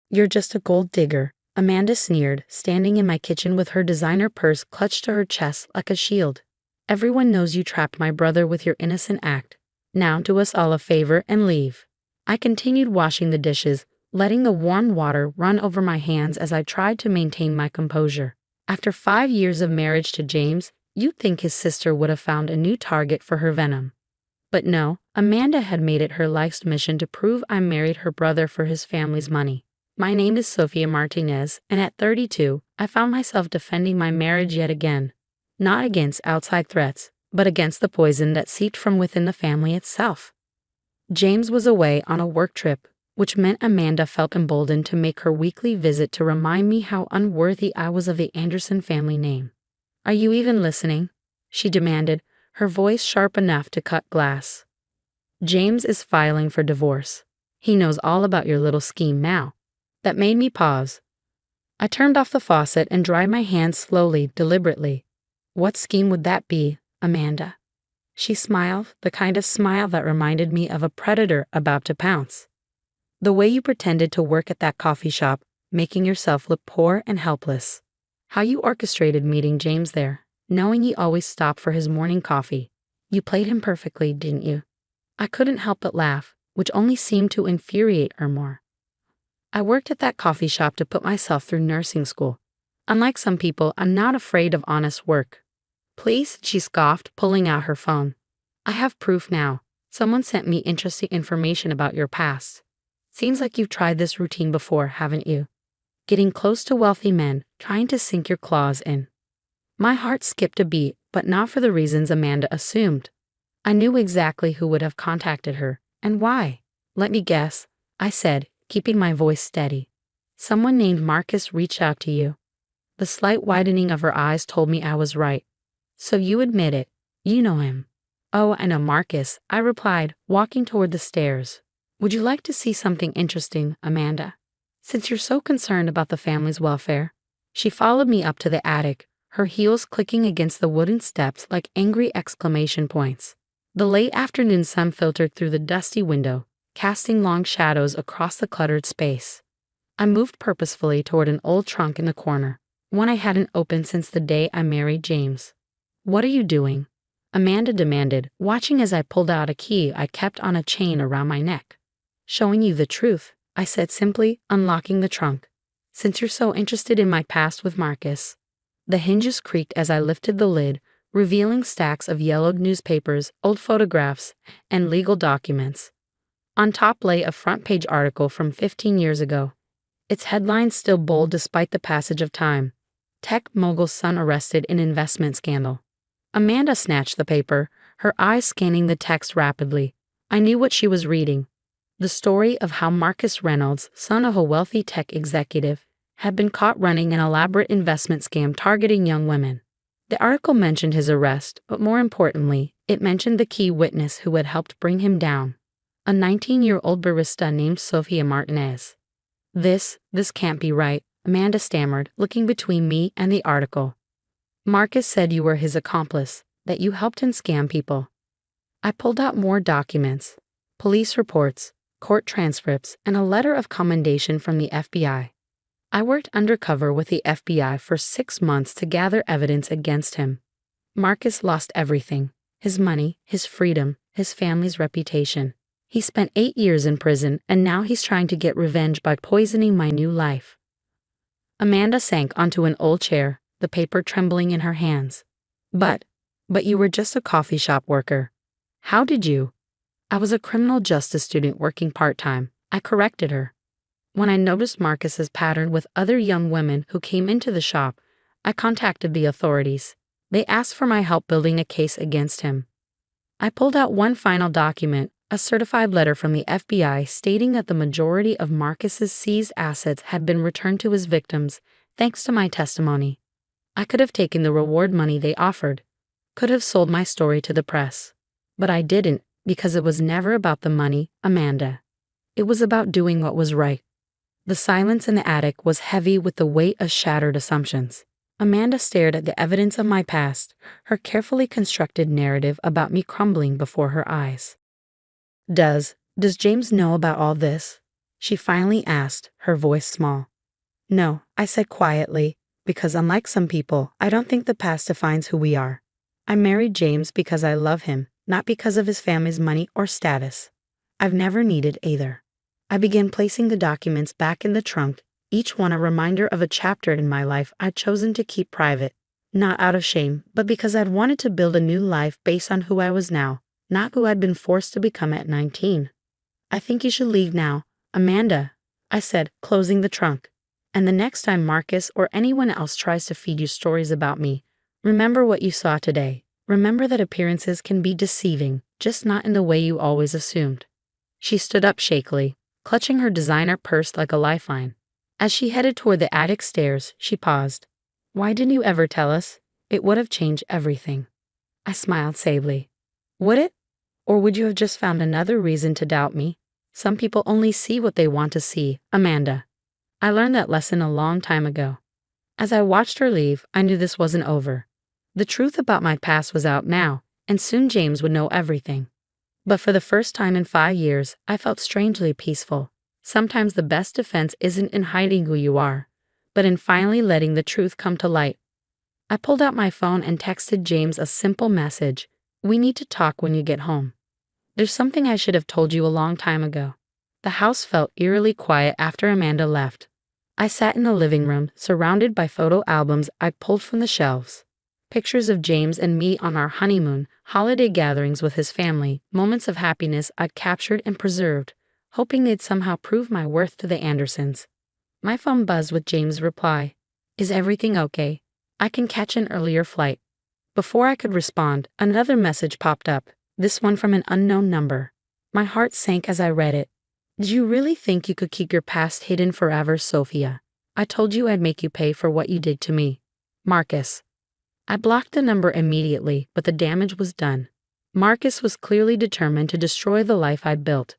"You're just a gold digger," Amanda sneered, standing in my kitchen with her designer purse clutched to her chest like a shield. "Everyone knows you trapped my brother with your innocent act. Now do us all a favor and leave." I continued washing the dishes, letting the warm water run over my hands as I tried to maintain my composure. After 5 years of marriage to James, you'd think his sister would have found a new target for her venom. But no, Amanda had made it her life's mission to prove I married her brother for his family's money. My name is Sofia Martinez, and at 32, I found myself defending my marriage yet again. Not against outside threats, but against the poison that seeped from within the family itself. James was away on a work trip, which meant Amanda felt emboldened to make her weekly visit to remind me how unworthy I was of the Anderson family name. "Are you even listening?" she demanded, her voice sharp enough to cut glass. "James is filing for divorce. He knows all about your little scheme now." That made me pause. I turned off the faucet and dried my hands slowly, deliberately. "What scheme would that be, Amanda?" She smiled, the kind of smile that reminded me of a predator about to pounce. "The way you pretended to work at that coffee shop, making yourself look poor and helpless. How you orchestrated meeting James there, knowing he always stopped for his morning coffee. You played him perfectly, didn't you?" I couldn't help but laugh, which only seemed to infuriate her more. "I worked at that coffee shop to put myself through nursing school. Unlike some people, I'm not afraid of honest work." "Please," she scoffed, pulling out her phone. "I have proof now. Someone sent me interesting information about your past. Seems like you've tried this routine before, haven't you? Getting close to wealthy men, trying to sink your claws in." My heart skipped a beat, but not for the reasons Amanda assumed. I knew exactly who would have contacted her, and why. "Let me guess," I said, keeping my voice steady. "Someone named Marcus reached out to you." The slight widening of her eyes told me I was right. "So you admit it. You know him." "Oh, I know Marcus," I replied, walking toward the stairs. "Would you like to see something interesting, Amanda? Since you're so concerned about the family's welfare." She followed me up to the attic, her heels clicking against the wooden steps like angry exclamation points. The late afternoon sun filtered through the dusty window, casting long shadows across the cluttered space. I moved purposefully toward an old trunk in the corner, one I hadn't opened since the day I married James. "What are you doing?" Amanda demanded, watching as I pulled out a key I kept on a chain around my neck. "Showing you the truth," I said simply, unlocking the trunk. "Since you're so interested in my past with Marcus." The hinges creaked as I lifted the lid, revealing stacks of yellowed newspapers, old photographs, and legal documents. On top lay a front-page article from 15 years ago. Its headlines still bold despite the passage of time. "Tech mogul's son arrested in investment scandal." Amanda snatched the paper, her eyes scanning the text rapidly. I knew what she was reading. The story of how Marcus Reynolds, son of a wealthy tech executive, had been caught running an elaborate investment scam targeting young women. The article mentioned his arrest, but more importantly, it mentioned the key witness who had helped bring him down. A 19-year-old barista named Sofia Martinez. This can't be right," Amanda stammered, looking between me and the article. "Marcus said you were his accomplice, that you helped him scam people." I pulled out more documents, police reports, court transcripts, and a letter of commendation from the FBI. I worked undercover with the FBI for 6 months to gather evidence against him. Marcus lost everything: his money, his freedom, his family's reputation. He spent 8 years in prison, and now he's trying to get revenge by poisoning my new life. Amanda sank onto an old chair, the paper trembling in her hands. But you were just a coffee shop worker. How did you?" "I was a criminal justice student working part-time," I corrected her. "When I noticed Marcus's pattern with other young women who came into the shop, I contacted the authorities. They asked for my help building a case against him." I pulled out one final document, a certified letter from the FBI stating that the majority of Marcus's seized assets had been returned to his victims, thanks to my testimony. I could have taken the reward money they offered, could have sold my story to the press. But I didn't, because it was never about the money, Amanda. It was about doing what was right. The silence in the attic was heavy with the weight of shattered assumptions. Amanda stared at the evidence of my past, her carefully constructed narrative about me crumbling before her eyes. Does James know about all this?" she finally asked, her voice small. No, I said quietly, because unlike some people, I don't think the past defines who we are. I married James because I love him, not because of his family's money or status. I've never needed either. I began placing the documents back in the trunk, each one a reminder of a chapter in my life I'd chosen to keep private, not out of shame, but because I'd wanted to build a new life based on who I was now, not who I'd been forced to become at 19. I think you should leave now, Amanda, I said, closing the trunk. And the next time Marcus or anyone else tries to feed you stories about me, remember what you saw today. Remember that appearances can be deceiving, just not in the way you always assumed. She stood up shakily, clutching her designer purse like a lifeline. As she headed toward the attic stairs, she paused. Why didn't you ever tell us? It would have changed everything. I smiled sadly. Would it? Or would you have just found another reason to doubt me? Some people only see what they want to see, Amanda. I learned that lesson a long time ago. As I watched her leave, I knew this wasn't over. The truth about my past was out now, and soon James would know everything. But for the first time in 5 years, I felt strangely peaceful. Sometimes the best defense isn't in hiding who you are, but in finally letting the truth come to light. I pulled out my phone and texted James a simple message. We need to talk when you get home. There's something I should have told you a long time ago. The house felt eerily quiet after Amanda left. I sat in the living room, surrounded by photo albums I'd pulled from the shelves. Pictures of James and me on our honeymoon, holiday gatherings with his family, moments of happiness I'd captured and preserved, hoping they'd somehow prove my worth to the Andersons. My phone buzzed with James' reply. Is everything okay? I can catch an earlier flight. Before I could respond, another message popped up, this one from an unknown number. My heart sank as I read it. Did you really think you could keep your past hidden forever, Sophia? I told you I'd make you pay for what you did to me. Marcus. I blocked the number immediately, but the damage was done. Marcus was clearly determined to destroy the life I'd built.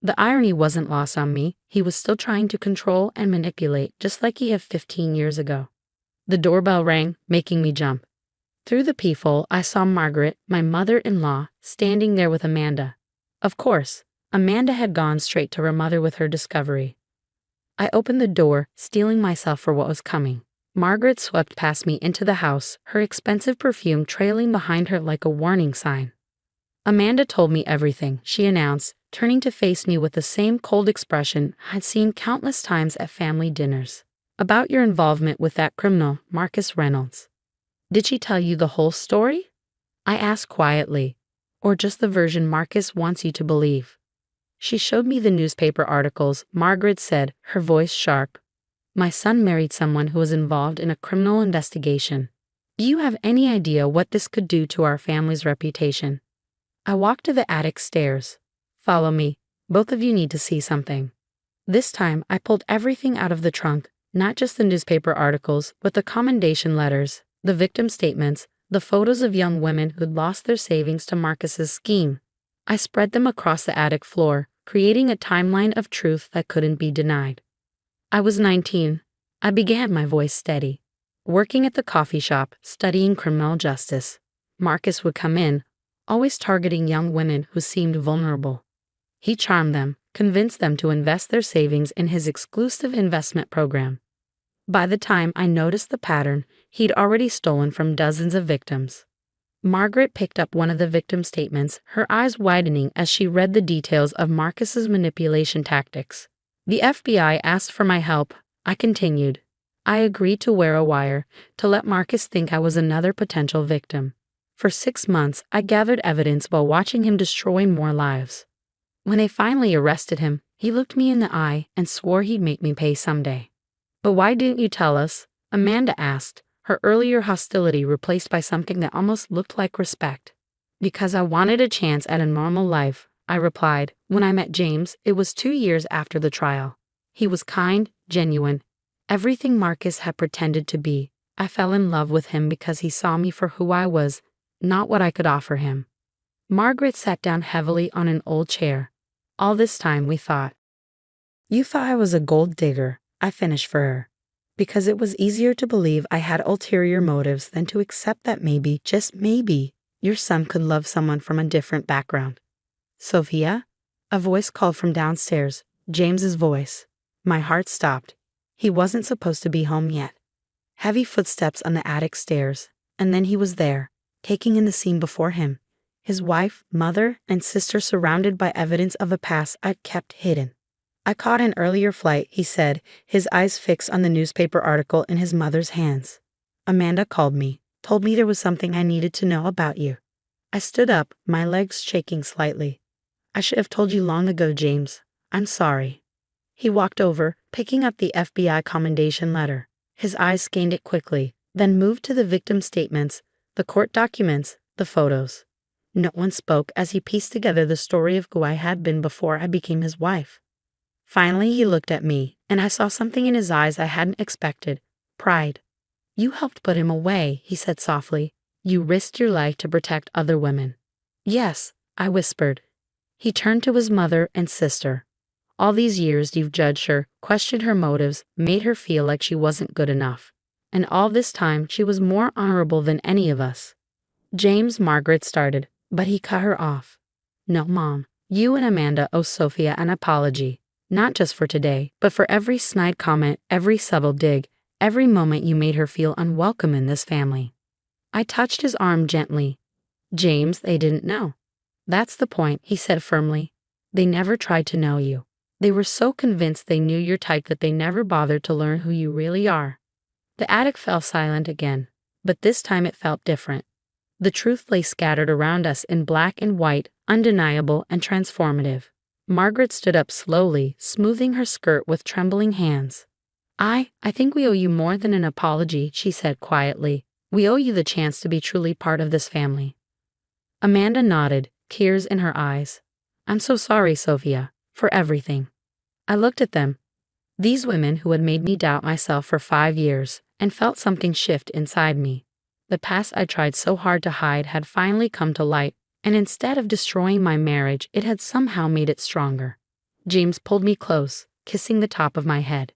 The irony wasn't lost on me. He was still trying to control and manipulate, just like he had 15 years ago. The doorbell rang, making me jump. Through the peephole, I saw Margaret, my mother-in-law, standing there with Amanda. Of course, Amanda had gone straight to her mother with her discovery. I opened the door, steeling myself for what was coming. Margaret swept past me into the house, her expensive perfume trailing behind her like a warning sign. Amanda told me everything, she announced, turning to face me with the same cold expression I'd seen countless times at family dinners. About your involvement with that criminal, Marcus Reynolds. Did she tell you the whole story? I asked quietly. Or just the version Marcus wants you to believe? She showed me the newspaper articles, Margaret said, her voice sharp. My son married someone who was involved in a criminal investigation. Do you have any idea what this could do to our family's reputation? I walked to the attic stairs. Follow me. Both of you need to see something. This time, I pulled everything out of the trunk, not just the newspaper articles, but the commendation letters, the victim statements, the photos of young women who'd lost their savings to Marcus's scheme. I spread them across the attic floor, creating a timeline of truth that couldn't be denied. I was 19. I began, my voice steady. Working at the coffee shop, studying criminal justice. Marcus would come in, always targeting young women who seemed vulnerable. He charmed them, convinced them to invest their savings in his exclusive investment program. By the time I noticed the pattern, he'd already stolen from dozens of victims. Margaret picked up one of the victim statements, her eyes widening as she read the details of Marcus's manipulation tactics. The FBI asked for my help. I continued. I agreed to wear a wire, to let Marcus think I was another potential victim. For 6 months, I gathered evidence while watching him destroy more lives. When they finally arrested him, he looked me in the eye and swore he'd make me pay someday. But why didn't you tell us? Amanda asked, her earlier hostility replaced by something that almost looked like respect. Because I wanted a chance at a normal life, I replied. When I met James, it was 2 years after the trial. He was kind, genuine, everything Marcus had pretended to be. I fell in love with him because he saw me for who I was, not what I could offer him. Margaret sat down heavily on an old chair. All this time we thought. You thought I was a gold digger, I finished for her. Because it was easier to believe I had ulterior motives than to accept that maybe, just maybe, your son could love someone from a different background. Sophia? A voice called from downstairs. James's voice. My heart stopped. He wasn't supposed to be home yet. Heavy footsteps on the attic stairs, and then he was there, taking in the scene before him. His wife, mother, and sister surrounded by evidence of a past I'd kept hidden. I caught an earlier flight, he said, his eyes fixed on the newspaper article in his mother's hands. Amanda called me, told me there was something I needed to know about you. I stood up, my legs shaking slightly. I should have told you long ago, James. I'm sorry. He walked over, picking up the FBI commendation letter. His eyes scanned it quickly, then moved to the victim statements, the court documents, the photos. No one spoke as he pieced together the story of who I had been before I became his wife. Finally, he looked at me, and I saw something in his eyes I hadn't expected. Pride. You helped put him away, he said softly. You risked your life to protect other women. Yes, I whispered. He turned to his mother and sister. All these years you've judged her, questioned her motives, made her feel like she wasn't good enough. And all this time she was more honorable than any of us. James, Margaret started, but he cut her off. No, Mom, you and Amanda owe Sophia an apology. Not just for today, but for every snide comment, every subtle dig, every moment you made her feel unwelcome in this family. I touched his arm gently. James, they didn't know. That's the point, he said firmly. They never tried to know you. They were so convinced they knew your type that they never bothered to learn who you really are. The attic fell silent again, but this time it felt different. The truth lay scattered around us in black and white, undeniable and transformative. Margaret stood up slowly, smoothing her skirt with trembling hands. I think we owe you more than an apology, she said quietly. We owe you the chance to be truly part of this family. Amanda nodded, tears in her eyes. I'm so sorry, Sophia, for everything. I looked at them. These women who had made me doubt myself for 5 years, and felt something shift inside me. The past I tried so hard to hide had finally come to light, and instead of destroying my marriage, it had somehow made it stronger. James pulled me close, kissing the top of my head.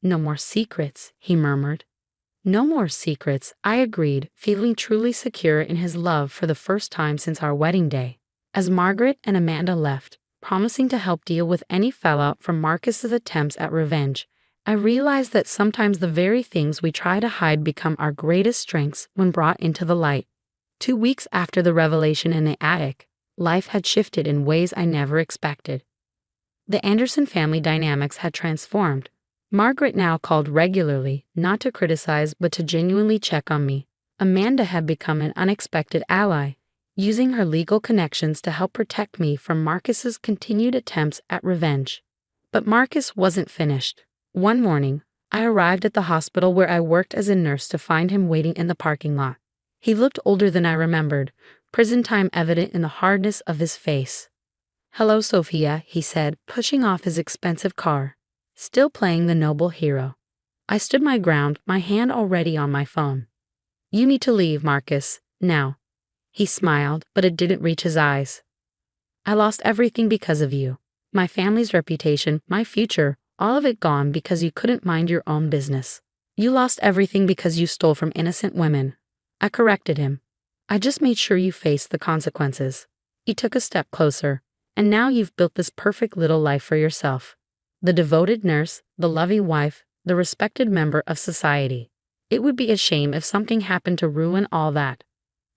No more secrets, he murmured. No more secrets, I agreed, feeling truly secure in his love for the first time since our wedding day. As Margaret and Amanda left, promising to help deal with any fallout from Marcus's attempts at revenge, I realized that sometimes the very things we try to hide become our greatest strengths when brought into the light. 2 weeks after the revelation in the attic, life had shifted in ways I never expected. The Anderson family dynamics had transformed. Margaret now called regularly, not to criticize but to genuinely check on me. Amanda had become an unexpected ally, using her legal connections to help protect me from Marcus's continued attempts at revenge. But Marcus wasn't finished. One morning, I arrived at the hospital where I worked as a nurse to find him waiting in the parking lot. He looked older than I remembered, prison time evident in the hardness of his face. Hello, Sophia, he said, pushing off his expensive car, still playing the noble hero. I stood my ground, my hand already on my phone. You need to leave, Marcus, now. He smiled, but it didn't reach his eyes. I lost everything because of you. My family's reputation, my future, all of it gone because you couldn't mind your own business. You lost everything because you stole from innocent women. I corrected him. I just made sure you faced the consequences. He took a step closer, and now you've built this perfect little life for yourself. The devoted nurse, the loving wife, the respected member of society. It would be a shame if something happened to ruin all that.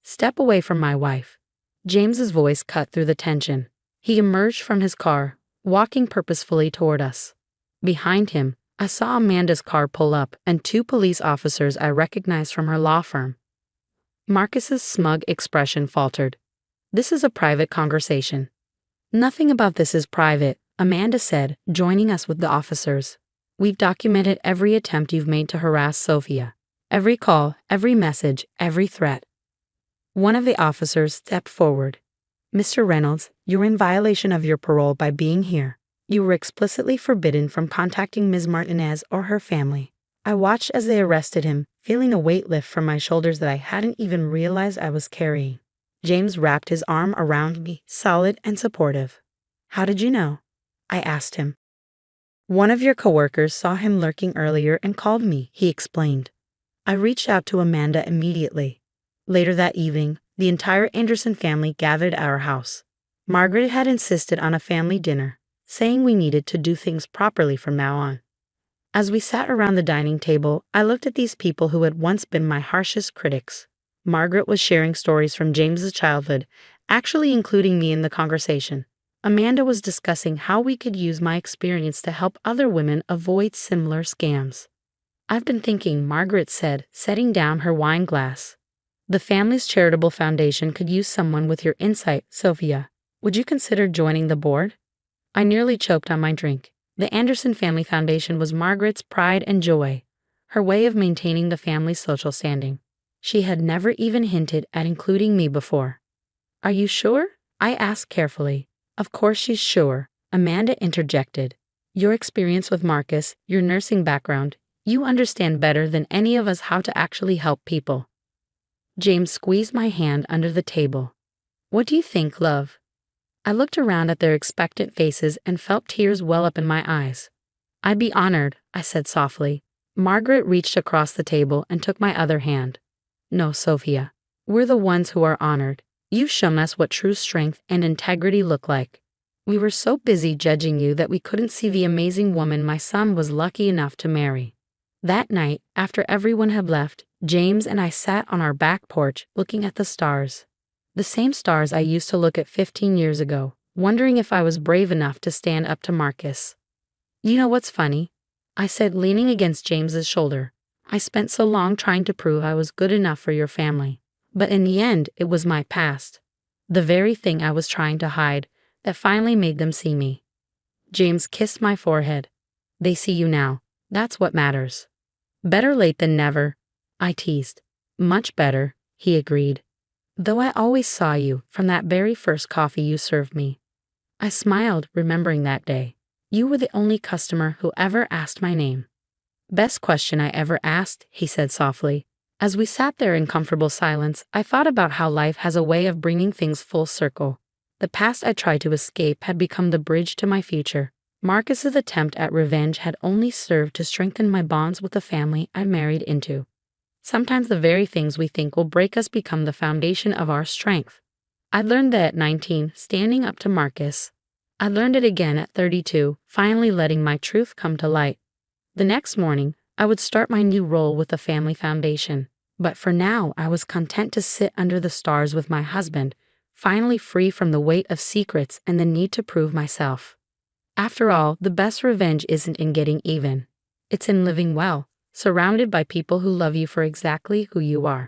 Step away from my wife. James's voice cut through the tension. He emerged from his car, walking purposefully toward us. Behind him, I saw Amanda's car pull up and 2 police officers I recognized from her law firm. Marcus's smug expression faltered. This is a private conversation. Nothing about this is private, Amanda said, joining us with the officers. We've documented every attempt you've made to harass Sophia. Every call, every message, every threat. One of the officers stepped forward. Mr. Reynolds, you're in violation of your parole by being here. You were explicitly forbidden from contacting Ms. Martinez or her family. I watched as they arrested him, feeling a weight lift from my shoulders that I hadn't even realized I was carrying. James wrapped his arm around me, solid and supportive. How did you know? I asked him. One of your coworkers saw him lurking earlier and called me, he explained. I reached out to Amanda immediately. Later that evening, the entire Anderson family gathered at our house. Margaret had insisted on a family dinner. saying we needed to do things properly from now on. As we sat around the dining table, I looked at these people who had once been my harshest critics. Margaret was sharing stories from James's childhood, actually including me in the conversation. Amanda was discussing how we could use my experience to help other women avoid similar scams. I've been thinking, Margaret said, setting down her wine glass. The family's charitable foundation could use someone with your insight, Sophia. Would you consider joining the board? I nearly choked on my drink. The Anderson Family Foundation was Margaret's pride and joy, her way of maintaining the family's social standing. She had never even hinted at including me before. Are you sure? I asked carefully. Of course she's sure, Amanda interjected. Your experience with Marcus, your nursing background, you understand better than any of us how to actually help people. James squeezed my hand under the table. What do you think, love? I looked around at their expectant faces and felt tears well up in my eyes. I'd be honored, I said softly. Margaret reached across the table and took my other hand. No, Sophia. We're the ones who are honored. You've shown us what true strength and integrity look like. We were so busy judging you that we couldn't see the amazing woman my son was lucky enough to marry. That night, after everyone had left, James and I sat on our back porch looking at the stars. The same stars I used to look at 15 years ago, wondering if I was brave enough to stand up to Marcus. You know what's funny? I said, leaning against James's shoulder. I spent so long trying to prove I was good enough for your family. But in the end, it was my past. The very thing I was trying to hide that finally made them see me. James kissed my forehead. They see you now. That's what matters. Better late than never, I teased. Much better, he agreed. Though I always saw you from that very first coffee you served me. I smiled, remembering that day. You were the only customer who ever asked my name. Best question I ever asked, he said softly. As we sat there in comfortable silence, I thought about how life has a way of bringing things full circle. The past I tried to escape had become the bridge to my future. Marcus's attempt at revenge had only served to strengthen my bonds with the family I married into. Sometimes the very things we think will break us become the foundation of our strength. I learned that at 19, standing up to Marcus. I learned it again at 32, finally letting my truth come to light. The next morning, I would start my new role with the family foundation. But for now, I was content to sit under the stars with my husband, finally free from the weight of secrets and the need to prove myself. After all, the best revenge isn't in getting even. It's in living well, surrounded by people who love you for exactly who you are.